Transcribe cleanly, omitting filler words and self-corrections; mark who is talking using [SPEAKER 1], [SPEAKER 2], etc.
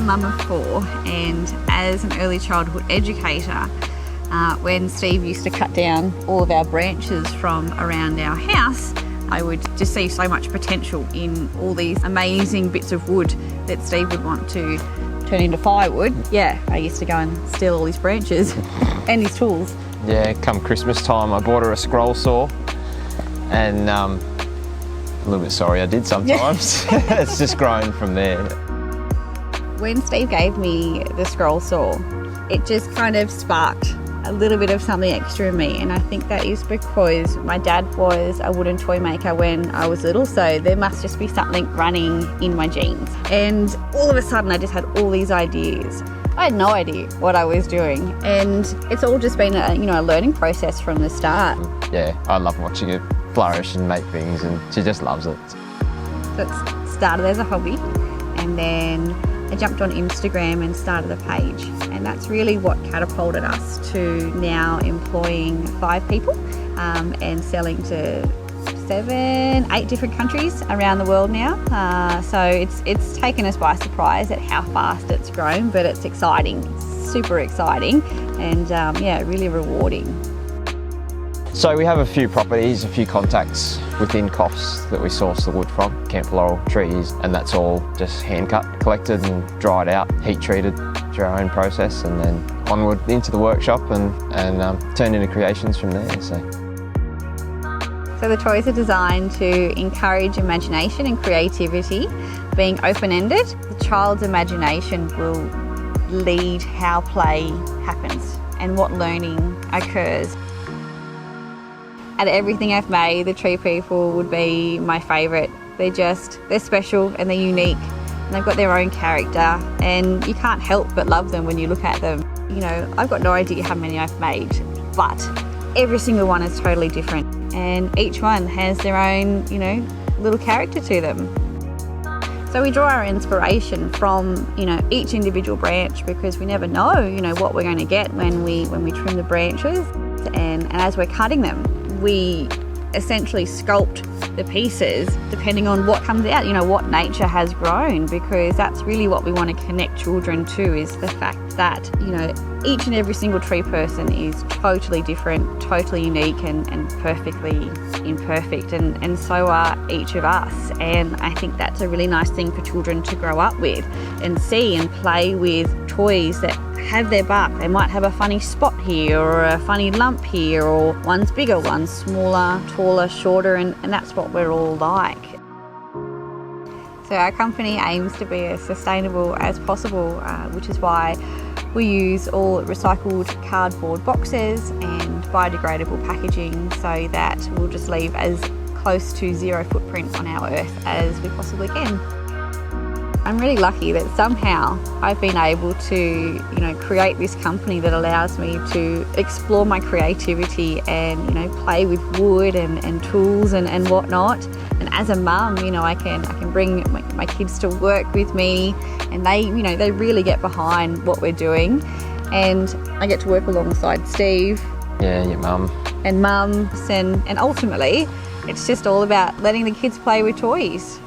[SPEAKER 1] mum of 4, and as an early childhood educator, when Steve used to cut down all of our branches from around our house, I would just see so much potential in all these amazing bits of wood that Steve would want to turn into firewood. Yeah, I used to go and steal all his branches and his tools.
[SPEAKER 2] Yeah, come Christmas time I bought her a scroll saw, and a little bit sorry I did sometimes. It's just grown from there.
[SPEAKER 1] When Steve gave me the scroll saw, it just kind of sparked a little bit of something extra in me, and I think that is because my dad was a wooden toy maker when I was little, so there must just be something running in my genes. And all of a sudden I just had all these ideas. I had no idea what I was doing, and it's all just been a learning process from the start.
[SPEAKER 2] Yeah, I love watching it flourish and make things, and she just loves it.
[SPEAKER 1] So it started as a hobby, and then I jumped on Instagram and started a page, and that's really what catapulted us to now employing 5 people and selling to 7, 8 different countries around the world now. So it's taken us by surprise at how fast it's grown, but it's exciting, super exciting, and really rewarding.
[SPEAKER 2] So we have a few properties, a few contacts within Coffs that we source the wood from, Camp Laurel trees, and that's all just hand cut, collected and dried out, heat treated through our own process, and then onward into the workshop and turned into creations from there.
[SPEAKER 1] So the toys are designed to encourage imagination and creativity. Being open-ended, the child's imagination will lead how play happens and what learning occurs. Out of everything I've made, the tree people would be my favourite. They're special and they're unique, and they've got their own character, and you can't help but love them when you look at them. You know, I've got no idea how many I've made, but every single one is totally different, and each one has their own, little character to them. So we draw our inspiration from, each individual branch, because we never know, what we're going to get when we trim the branches, and as we're cutting them, we essentially sculpt the pieces depending on what comes out, what nature has grown, because that's really what we want to connect children to, is the fact that, each and every single tree person is totally different, totally unique, and perfectly imperfect, and so are each of us. And I think that's a really nice thing for children to grow up with and see and play with toys that have their bark. They might have a funny spot here or a funny lump here, or one's bigger, one's smaller, taller, shorter, and that's what we're all like. So our company aims to be as sustainable as possible, which is why we use all recycled cardboard boxes and biodegradable packaging, so that we'll just leave as close to zero footprint on our earth as we possibly can. I'm really lucky that somehow I've been able to, create this company that allows me to explore my creativity and, play with wood and tools and whatnot. And as a mum, I can bring my kids to work with me, and they really get behind what we're doing. And I get to work alongside Steve.
[SPEAKER 2] Yeah, your mum.
[SPEAKER 1] And mums, and ultimately, it's just all about letting the kids play with toys.